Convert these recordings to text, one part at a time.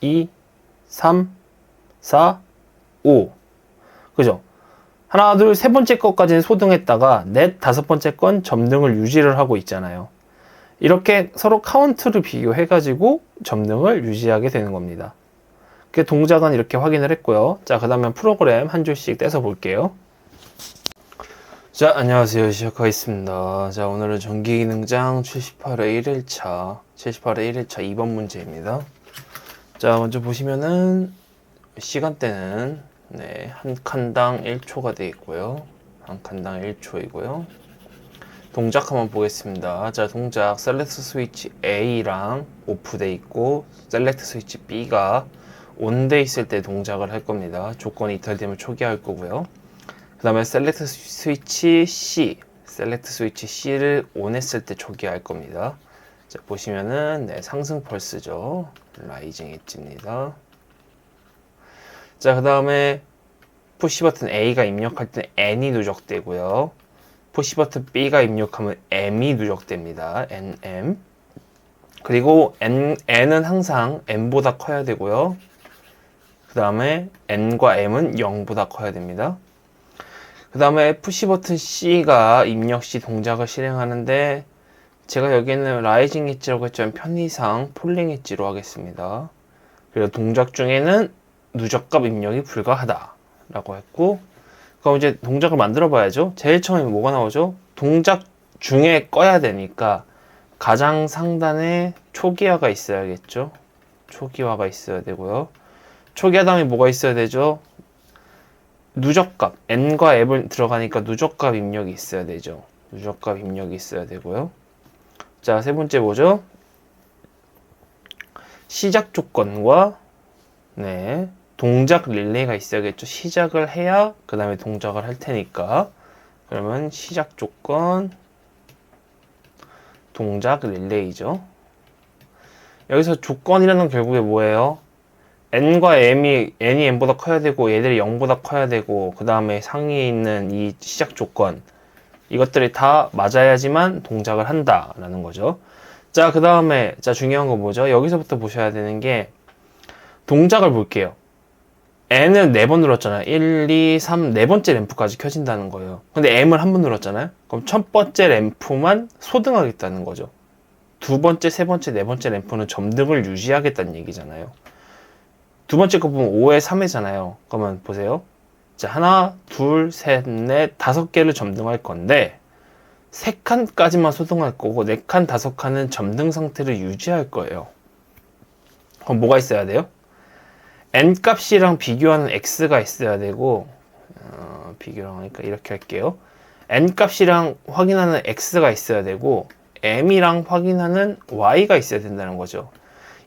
2, 3, 4, 5. 그죠? 하나, 둘, 세 번째 것까지는 소등했다가 넷, 다섯 번째 건 점등을 유지를 하고 있잖아요. 이렇게 서로 카운트를 비교해가지고 점등을 유지하게 되는 겁니다. 그 동작은 이렇게 확인을 했고요. 자, 그 다음에 프로그램 한 줄씩 떼서 볼게요. 자, 안녕하세요. 시작하겠습니다. 자, 오늘은 전기기능장 78회 1일차 2번 문제입니다. 자, 먼저 보시면은 시간대는 한 칸당 1초가 되어 있고요. 한 칸당 1초이고요. 동작 한번 보겠습니다. 자, 동작 셀렉트 스위치 A랑 오프돼 있고 셀렉트 스위치 B가 온돼 있을 때 동작을 할 겁니다. 조건이 이탈되면 초기화할 거고요. 그 다음에 셀렉트 스위치 C를 온 했을 때 초기화할 겁니다. 자, 보시면은 상승 펄스죠. 라이징 엣지입니다. 자, 그 다음에 푸시 버튼 A가 입력할 때 N이 누적되고요. 푸시 버튼 B가 입력하면 M이 누적됩니다. NM. 그리고 N은 항상 M보다 커야 되고요. 그 다음에 N과 M은 0보다 커야 됩니다. 그 다음에 푸시 버튼 C가 입력 시 동작을 실행하는데 제가 여기는 라이징 엣지라고 했지만 편의상 폴링 엣지로 하겠습니다. 그리고 동작 중에는 누적값 입력이 불가하다 라고 했고, 그럼 이제 동작을 만들어 봐야죠. 제일 처음에 뭐가 나오죠? 동작 중에 꺼야 되니까 가장 상단에 초기화가 있어야겠죠. 초기화가 있어야 되고요. 초기화 다음에 뭐가 있어야 되죠? 누적값, N과 M을 들어가니까 누적값 입력이 있어야 되죠. 누적값 입력이 있어야 되고요. 자, 세 번째 뭐죠? 시작 조건과 동작 릴레이가 있어야겠죠. 시작을 해야 그 다음에 동작을 할 테니까. 그러면 시작 조건, 동작 릴레이죠. 여기서 조건이라는 건 결국에 뭐예요? N과 N이 M보다 커야 되고 얘들이 0보다 커야 되고 그 다음에 상위에 있는 이 시작 조건, 이것들이 다 맞아야지만 동작을 한다라는 거죠. 자, 그 다음에 중요한 거 뭐죠? 여기서부터 보셔야 되는 게 동작을 볼게요. N을 4번 눌렀잖아요. 1, 2, 3, 네 번째 램프까지 켜진다는 거예요. 근데 M을 한 번 눌렀잖아요. 그럼 첫 번째 램프만 소등하겠다는 거죠. 두 번째, 세 번째, 네 번째 램프는 점등을 유지하겠다는 얘기잖아요. 두 번째 거 보면 5에 3이잖아요. 그러면 보세요. 자, 하나, 둘, 셋, 넷, 5개를 점등할 건데 3칸까지만 소등할 거고 4칸, 5칸은 점등 상태를 유지할 거예요. 그럼 뭐가 있어야 돼요? N값이랑 비교하는 X가 있어야 되고 비교랑 하니까 이렇게 할게요. N값이랑 확인하는 X가 있어야 되고 M이랑 확인하는 Y가 있어야 된다는 거죠.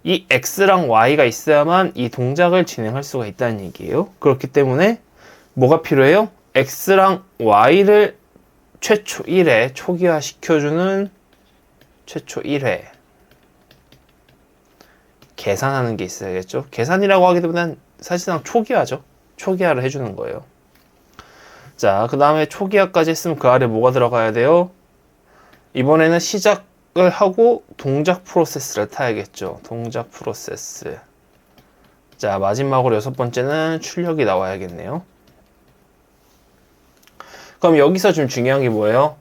이 X랑 Y가 있어야만 이 동작을 진행할 수가 있다는 얘기예요. 그렇기 때문에 뭐가 필요해요? X랑 Y를 최초 1회 초기화 시켜주는 최초 1회 계산하는 게 있어야겠죠. 계산이라고 하기보다는 사실상 초기화죠. 초기화를 해주는 거예요. 자, 그 다음에 초기화까지 했으면 그 아래 뭐가 들어가야 돼요? 이번에는 시작을 하고 동작 프로세스를 타야겠죠. 동작 프로세스. 자, 마지막으로 6번째는 출력이 나와야겠네요. 그럼 여기서 좀 중요한 게 뭐예요?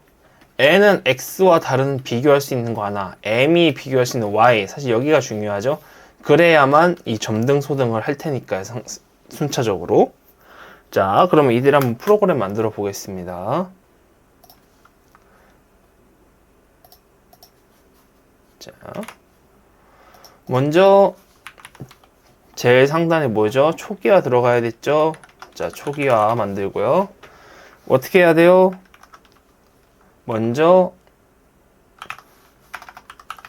N은 X와 다른 비교할 수 있는 거 하나, M이 비교할 수 있는 Y, 사실 여기가 중요하죠. 그래야만 이 점등 소등을 할 테니까요, 순차적으로. 자, 그러면 이들 한번 프로그램 만들어 보겠습니다. 자, 먼저 제일 상단에 뭐죠? 초기화 들어가야 됐죠? 자, 초기화 만들고요. 어떻게 해야 돼요? 먼저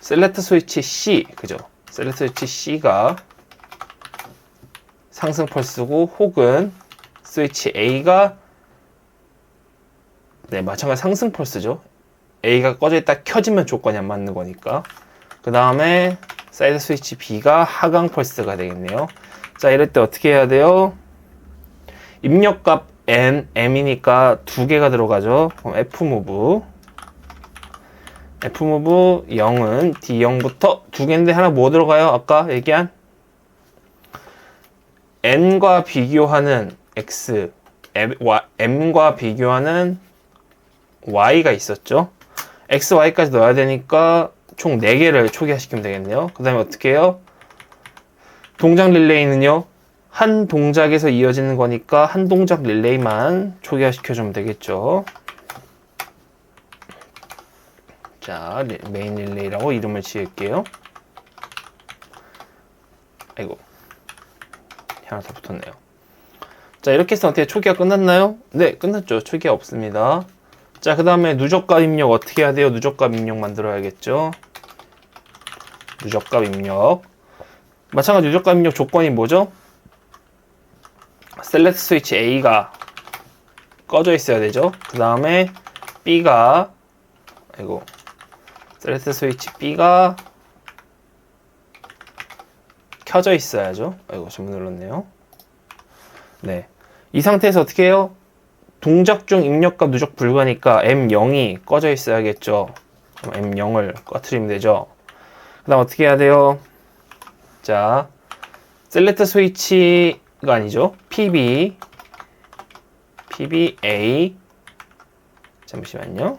셀렉트 스위치 C, 그죠? 셀렉트 스위치 C가 상승 펄스고 혹은 스위치 A가 마찬가지 상승 펄스죠. A가 꺼져 있다 켜지면 조건이 안 맞는 거니까. 그 다음에 사이드 스위치 B가 하강 펄스가 되겠네요. 자, 이럴 때 어떻게 해야 돼요? 입력값 M이니까 2개가 들어가죠. 그럼 Fmove 0은 D0부터 2개인데 하나 뭐 들어가요? 아까 얘기한 n과 비교하는 x, m과 비교하는 y가 있었죠. x, y까지 넣어야 되니까 총 4개를 초기화시키면 되겠네요. 그 다음에 어떻게 해요? 동작 릴레이는요, 한 동작에서 이어지는 거니까 한 동작 릴레이만 초기화시켜주면 되겠죠. 자, 메인 릴레이라고 이름을 지을게요. 아이고, 하나 더 붙었네요. 자, 이렇게 해서 어떻게 초기화 끝났나요? 네, 끝났죠. 초기화 없습니다. 자, 그 다음에 누적값 입력 어떻게 해야 돼요? 누적값 입력 만들어야겠죠. 누적값 입력. 마찬가지 누적값 입력 조건이 뭐죠? 셀렉트 스위치 A가 꺼져 있어야 되죠. 그 다음에 B가, 아이고, 셀렉트 스위치 B가 켜져 있어야죠. 아이고, 잘못 눌렀네요. 네. 이 상태에서 어떻게 해요? 동작 중 입력값 누적 불가니까 M0이 꺼져 있어야겠죠. 그럼 M0을 꺼트리면 되죠. 그 다음 어떻게 해야 돼요? 자, 셀렉트 스위치가 아니죠. PB, PBA, 잠시만요.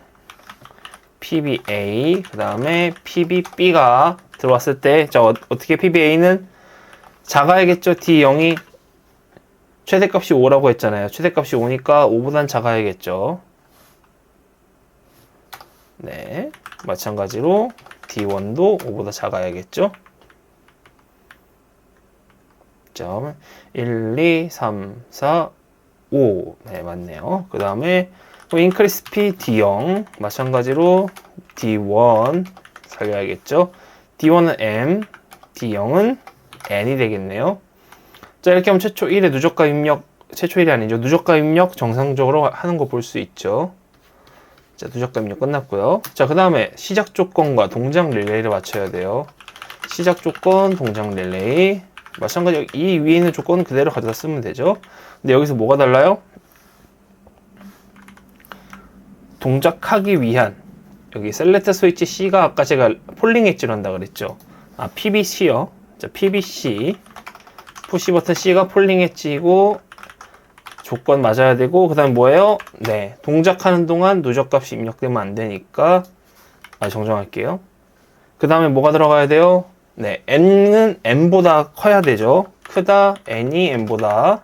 PBA, 그 다음에 PBB가 들어왔을 때, 자, 어떻게 PBA는 작아야겠죠. D0이 최대값이 5라고 했잖아요. 최대값이 5니까 5보단 작아야겠죠. 네. 마찬가지로 D1도 5보다 작아야겠죠. 점 1, 2, 3, 4, 5. 네, 맞네요. 그 다음에 increase P D0 마찬가지로 D1 살려야겠죠. D1은 M, D0은 N이 되겠네요. 자, 이렇게 하면 최초 1의 누적값 입력, 최초 1이 아니죠. 누적값 입력 정상적으로 하는 거 볼 수 있죠. 자, 누적값 입력 끝났고요. 자, 그 다음에 시작 조건과 동작 릴레이를 맞춰야 돼요. 시작 조건, 동작 릴레이. 마찬가지로 이 위에 있는 조건은 그대로 가져다 쓰면 되죠. 근데 여기서 뭐가 달라요? 동작하기 위한, 여기 셀렉트 스위치 C가 아까 제가 폴링 엣지로 한다 그랬죠. 아, PBC요. 자, PBC. 푸시 버튼 C가 폴링 엣지고 조건 맞아야 되고, 그 다음 뭐예요? 네, 동작하는 동안 누적값이 입력되면 안 되니까 정정할게요. 그 다음에 뭐가 들어가야 돼요? 네, n은 m보다 커야 되죠. 크다, n이 m보다.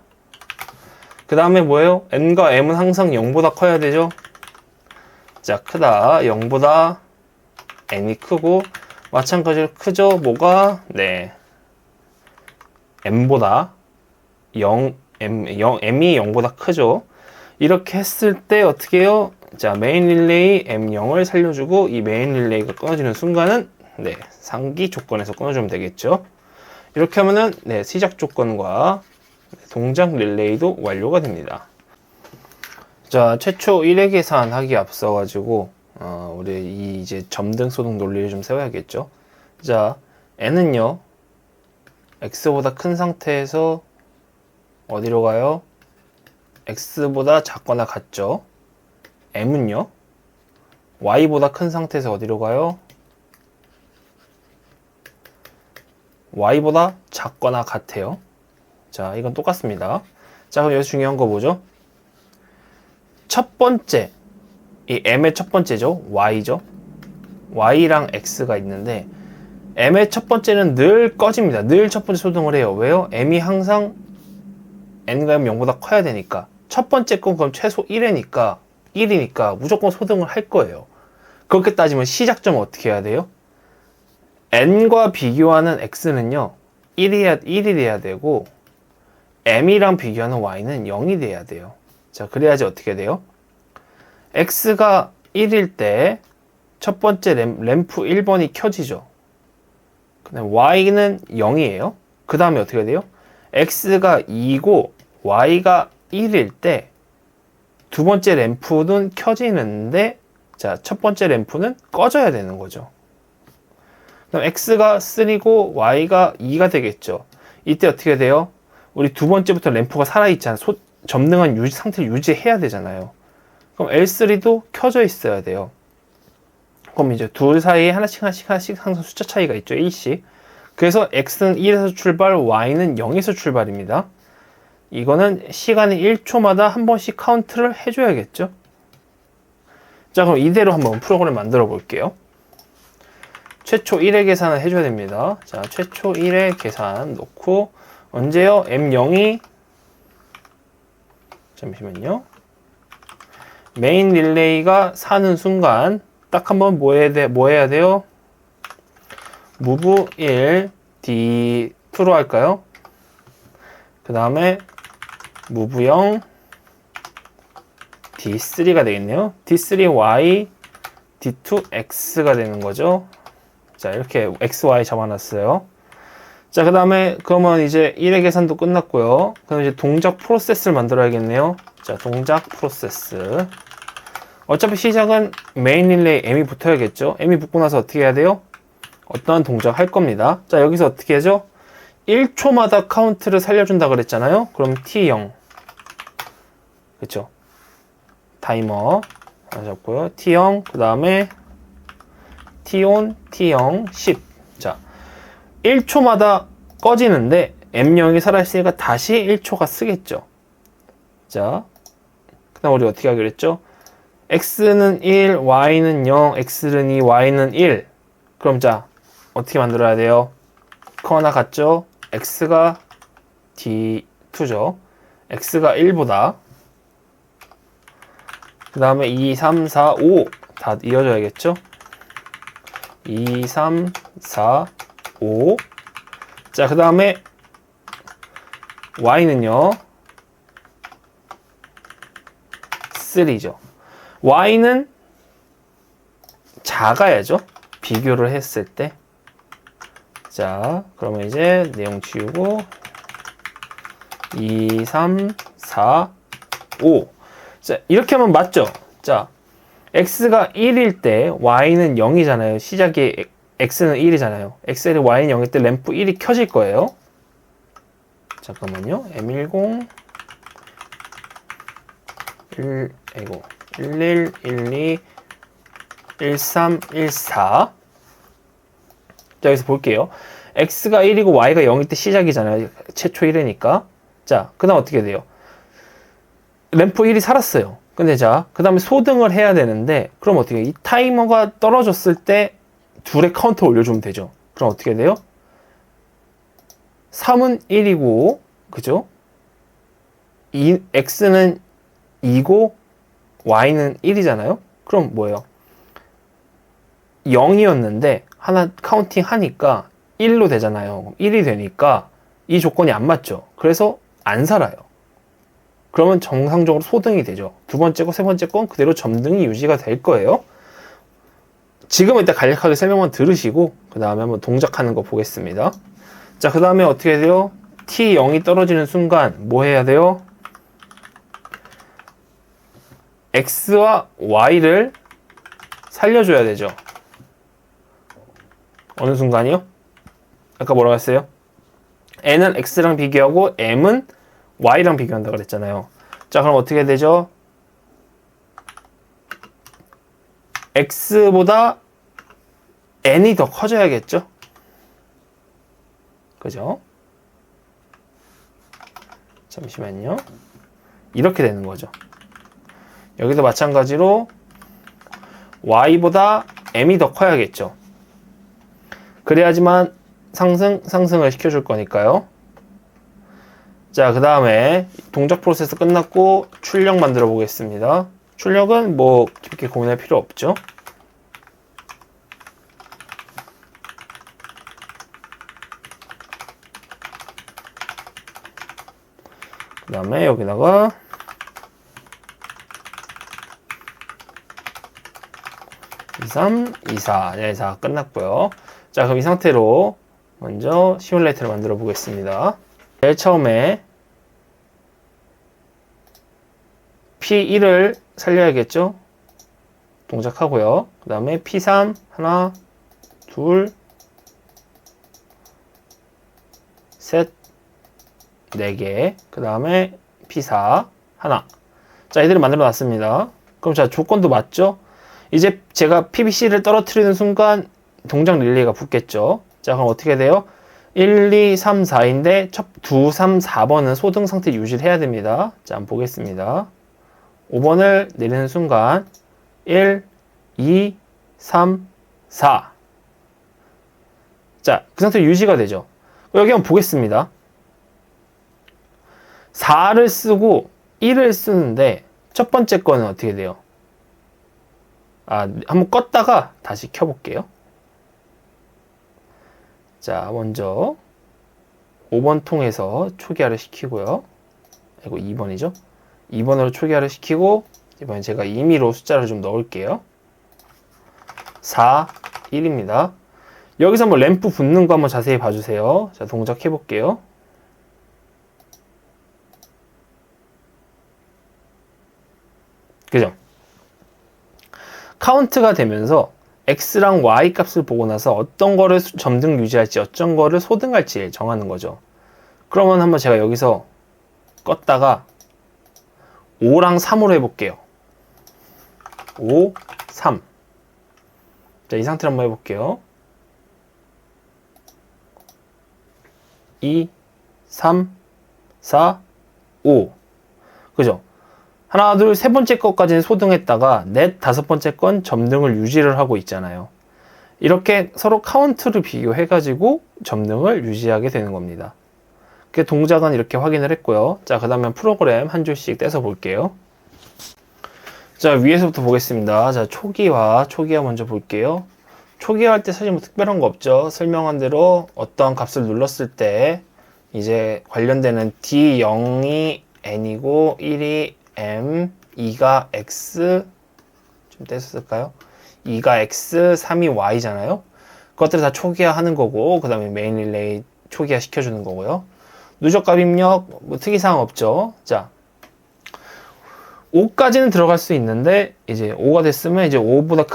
그 다음에 뭐예요? n과 m은 항상 0보다 커야 되죠. 자, 크다, 0보다 n이 크고, 마찬가지로 크죠. 뭐가? 네, m보다 m이 0보다 크죠. 이렇게 했을 때 어떻게 해요? 자, 메인 릴레이 M0을 살려주고 이 메인 릴레이가 끊어지는 순간은 네, 상기 조건에서 끊어주면 되겠죠. 이렇게 하면은 네, 시작 조건과 동작 릴레이도 완료가 됩니다. 자, 최초 1회 계산하기 앞서가지고 우리 이제 점등 소등 논리를 좀 세워야겠죠. 자, n은요 x보다 큰 상태에서 어디로 가요? x보다 작거나 같죠. m은요 y보다 큰 상태에서 어디로 가요? y보다 작거나 같아요. 자, 이건 똑같습니다. 자, 그럼 여기서 중요한 거 뭐죠? 첫 번째, 이 m의 첫 번째죠. y죠. y랑 x가 있는데 m의 첫 번째는 늘 꺼집니다. 늘 첫 번째 소등을 해요. 왜요? m이 항상 n과 m 0보다 커야 되니까. 첫 번째 건 그럼 최소 1이니까 무조건 소등을 할 거예요. 그렇게 따지면 시작점은 어떻게 해야 돼요? n과 비교하는 x는요 1이 돼야 되고 m이랑 비교하는 y는 0이 돼야 돼요. 자, 그래야지 어떻게 돼요? x가 1일 때 첫 번째 램프 1번이 켜지죠. 근데 y는 0이에요. 그 다음에 어떻게 돼요? x가 2고 y가 1일 때 두 번째 램프는 켜지는데 자, 첫 번째 램프는 꺼져야 되는 거죠. 그럼 x가 3고 y가 2가 되겠죠. 이때 어떻게 돼요? 우리 두 번째부터 램프가 살아있잖아요. 점등한 상태를 유지해야 되잖아요. 그럼 L3도 켜져 있어야 돼요. 그럼 이제 둘 사이에 하나씩 항상 숫자 차이가 있죠. 1씩. 그래서 x는 1에서 출발, y는 0에서 출발입니다. 이거는 시간이 1초마다 한 번씩 카운트를 해줘야겠죠. 자, 그럼 이대로 한번 프로그램 만들어 볼게요. 최초 1의 계산을 해줘야 됩니다. 자, 최초 1의 계산 놓고, 언제요? M0이, 잠시만요. 메인 릴레이가 사는 순간, 딱 한번 뭐 해야 돼요? move 1, D2로 할까요? 그 다음에 move 0, D3가 되겠네요. D3Y, D2X가 되는 거죠. 자, 이렇게 X, Y 잡아놨어요. 자, 그 다음에 그러면 이제 1의 계산도 끝났고요. 그럼 이제 동작 프로세스를 만들어야겠네요. 자, 동작 프로세스. 어차피 시작은 메인 릴레이 M이 붙어야겠죠. M이 붙고 나서 어떻게 해야 돼요? 어떠한 동작 할 겁니다. 자, 여기서 어떻게 하죠? 1초마다 카운트를 살려준다 그랬잖아요. 그럼 T0. 그쵸? 타이머 하나 잡고요. T0, 그 다음에 T-on, T0, 10. 자, 1초마다 꺼지는데 M0이 살아있으니까 다시 1초가 쓰겠죠. 자, 그 다음 우리 어떻게 하기로 했죠? X는 1, Y는 0, X는 2, Y는 1. 그럼 자, 어떻게 만들어야 돼요? 그 하나 같죠? X가 D2죠. X가 1보다. 그 다음에 2, 3, 4, 5. 다 이어져야겠죠? 2, 3, 4, 5. 자, 그 다음에 Y는요. 3죠. Y는 작아야죠. 비교를 했을 때. 자, 그러면 이제 내용 지우고 2, 3, 4, 5. 자, 이렇게 하면 맞죠? 자, X가 1일 때 Y는 0이잖아요. 시작이 X는 1이잖아요. X는 Y는 0일 때 램프 1이 켜질 거예요. 잠깐만요. M10 11, 12, 13, 14. 자, 여기서 볼게요. X가 1이고 Y가 0일 때 시작이잖아요. 최초 1이니까. 자, 그 다음 어떻게 돼요? 램프 1이 살았어요. 근데 자, 그 다음에 소등을 해야 되는데, 그럼 어떻게 해요? 이 타이머가 떨어졌을 때 둘의 카운터 올려주면 되죠. 그럼 어떻게 돼요? 3은 1이고, 그죠? X는 2고, Y는 1이잖아요? 그럼 뭐예요? 0이었는데, 하나 카운팅 하니까 1로 되잖아요. 1이 되니까 이 조건이 안 맞죠. 그래서 안 살아요. 그러면 정상적으로 소등이 되죠. 두 번째 거, 세 번째 건 그대로 점등이 유지가 될 거예요. 지금은 일단 간략하게 설명만 들으시고 그 다음에 한번 동작하는 거 보겠습니다. 자, 그 다음에 어떻게 돼요? T0이 떨어지는 순간 뭐 해야 돼요? X와 Y를 살려줘야 되죠. 어느 순간이요? 아까 뭐라고 했어요? N은 X랑 비교하고 M은 Y랑 비교한다 그랬잖아요. 자, 그럼 어떻게 되죠? X보다 N이 더 커져야겠죠? 그죠? 잠시만요. 이렇게 되는 거죠. 여기도 마찬가지로 Y보다 M이 더 커야겠죠. 그래야지만 상승을 시켜줄 거니까요. 자, 그 다음에 동작 프로세스 끝났고 출력 만들어 보겠습니다. 출력은 뭐 깊게 고민할 필요 없죠. 그 다음에 여기다가 23, 24, 네, 4 끝났고요. 자, 그럼 이 상태로 먼저 시뮬레이터를 만들어 보겠습니다. 제일 처음에 P1을 살려야겠죠? 동작하고요. 그 다음에 P3 하나, 둘, 셋, 4개. 그 다음에 P4 하나. 자, 이들을 만들어 놨습니다. 그럼 자, 조건도 맞죠? 이제 제가 PBC를 떨어뜨리는 순간 동작 릴레이가 붙겠죠. 자, 그럼 어떻게 돼요? 1, 2, 3, 4인데 첫 2, 3, 4번은 소등 상태 유지를 해야 됩니다. 자, 한번 보겠습니다. 5번을 내리는 순간 1, 2, 3, 4. 자, 그 상태 유지가 되죠. 여기 한번 보겠습니다. 4를 쓰고 1을 쓰는데 첫 번째 거는 어떻게 돼요? 한번 껐다가 다시 켜볼게요. 자, 먼저 5번 통해서 초기화를 시키고요. 이거 2번이죠? 2번으로 초기화를 시키고 이번엔 제가 임의로 숫자를 좀 넣을게요. 4, 1입니다. 여기서 한번 램프 붙는 거 한번 자세히 봐주세요. 자, 동작 해볼게요. 그죠? 카운트가 되면서 X랑 Y 값을 보고 나서 어떤 거를 점등 유지할지 어떤 거를 소등할지 정하는 거죠. 그러면 한번 제가 여기서 껐다가 5랑 3으로 해볼게요. 5, 3. 자, 이 상태로 한번 해볼게요. 2, 3, 4, 5. 그죠? 하나, 둘, 세 번째 것까지는 소등했다가 넷, 다섯 번째 건 점등을 유지를 하고 있잖아요. 이렇게 서로 카운트를 비교해가지고 점등을 유지하게 되는 겁니다. 그 동작은 이렇게 확인을 했고요. 자, 그 다음에 프로그램 한 줄씩 떼서 볼게요. 자, 위에서부터 보겠습니다. 자, 초기화 먼저 볼게요. 초기화 할 때 사실 뭐 특별한 거 없죠. 설명한 대로 어떠한 값을 눌렀을 때 이제 관련되는 D0이 N이고 1이 M, 2가 X, 좀 떼었을까요? 2가 X, 3이 Y잖아요. 그것들을 다 초기화 하는 거고, 그 다음에 메인 릴레이 초기화 시켜주는 거고요. 누적값 입력, 뭐 특이사항 없죠. 자, 5까지는 들어갈 수 있는데, 이제 5가 됐으면 이제 5보다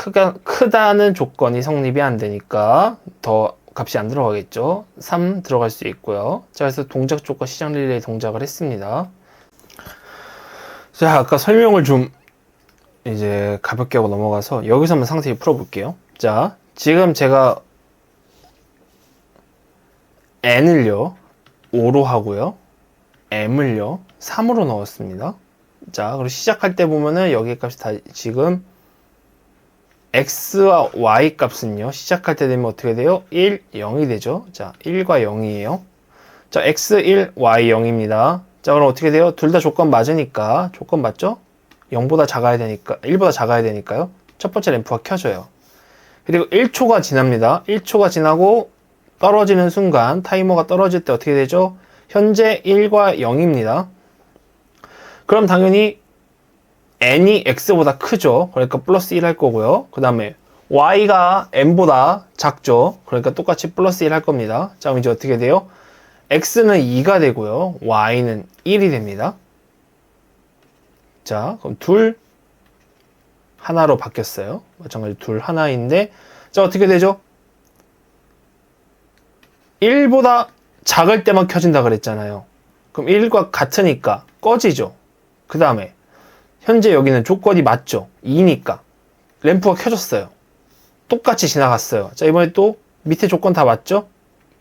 크다는 조건이 성립이 안 되니까 더 값이 안 들어가겠죠. 3 들어갈 수 있고요. 자, 그래서 동작 조건 시작 릴레이 동작을 했습니다. 자, 아까 설명을 좀 이제 가볍게 하고 넘어가서 여기서 한번 상세히 풀어볼게요. 자, 지금 제가 N을요 5로 하고요, M을요 3으로 넣었습니다. 자, 그리고 시작할 때 보면은 여기 값이 다 지금 X와 Y 값은요 시작할 때 되면 어떻게 돼요? 1, 0이 되죠. 자, 1과 0이에요. 자, X 1, Y 0입니다. 자, 그럼 어떻게 돼요? 둘 다 조건 맞으니까, 조건 맞죠? 0보다 작아야 되니까, 1보다 작아야 되니까요. 첫 번째 램프가 켜져요. 그리고 1초가 지납니다. 1초가 지나고 떨어지는 순간, 타이머가 떨어질 때 어떻게 되죠? 현재 1과 0입니다. 그럼 당연히 N이 X보다 크죠. 그러니까 플러스 1 할 거고요. 그 다음에 Y가 N보다 작죠. 그러니까 똑같이 플러스 1 할 겁니다. 자, 그럼 이제 어떻게 돼요? X는 2가 되고요. Y는 1이 됩니다. 자, 그럼 둘, 하나로 바뀌었어요. 마찬가지로 둘, 하나인데, 자, 어떻게 되죠? 1보다 작을 때만 켜진다 그랬잖아요. 그럼 1과 같으니까 꺼지죠. 그 다음에, 현재 여기는 조건이 맞죠? 2니까. 램프가 켜졌어요. 똑같이 지나갔어요. 자, 이번에 또 밑에 조건 다 맞죠?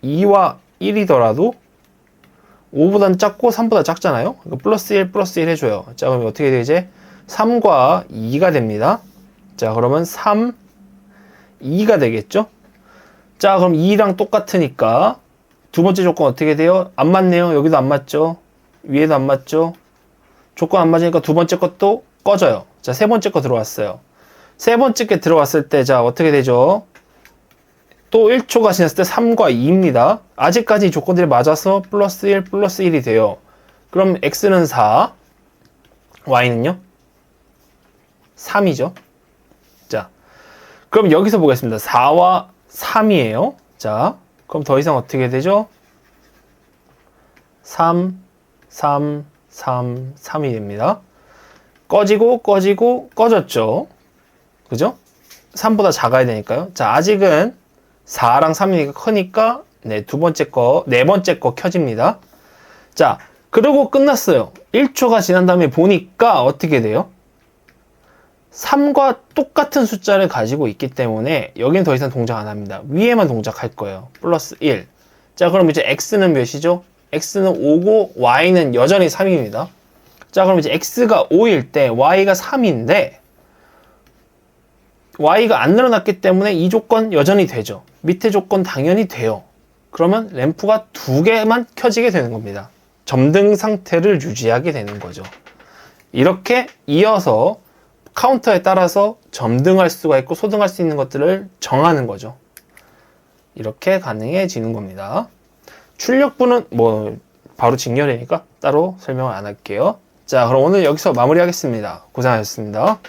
2와 1이더라도 5보다는 작고 3보다 작잖아요. 플러스 1, 플러스 1 해줘요. 자, 그럼 어떻게 되지? 3과 2가 됩니다. 자, 그러면 3, 2가 되겠죠? 자, 그럼 2랑 똑같으니까 두 번째 조건 어떻게 돼요? 안 맞네요. 여기도 안 맞죠? 위에도 안 맞죠? 조건 안 맞으니까 두 번째 것도 꺼져요. 자, 세 번째 거 들어왔어요. 세 번째 게 들어왔을 때, 자, 어떻게 되죠? 또 1초가 지났을 때 3과 2입니다. 아직까지 조건들이 맞아서 플러스 1, 플러스 1이 돼요. 그럼 X는 4, Y는요? 3이죠. 자, 그럼 여기서 보겠습니다. 4와 3이에요. 자, 그럼 더 이상 어떻게 되죠? 3, 3, 3, 3이 됩니다. 꺼지고, 꺼지고, 꺼졌죠. 그죠? 3보다 작아야 되니까요. 자, 아직은 4랑 3이니까 크니까, 네, 두 번째 거, 네 번째 거 켜집니다. 자, 그러고 끝났어요. 1초가 지난 다음에 보니까 어떻게 돼요? 3과 똑같은 숫자를 가지고 있기 때문에 여기는 더 이상 동작 안 합니다. 위에만 동작할 거예요. 플러스 1. 자, 그럼 이제 x는 몇이죠? x는 5고 y는 여전히 3입니다. 자, 그럼 이제 x가 5일 때 y가 3인데 y가 안 늘어났기 때문에 이 조건 여전히 되죠. 밑에 조건 당연히 돼요. 그러면 램프가 2개만 켜지게 되는 겁니다. 점등 상태를 유지하게 되는 거죠. 이렇게 이어서 카운터에 따라서 점등할 수가 있고 소등할 수 있는 것들을 정하는 거죠. 이렇게 가능해지는 겁니다. 출력부는 뭐 바로 직렬이니까 따로 설명을 안 할게요. 자, 그럼 오늘 여기서 마무리하겠습니다. 고생하셨습니다.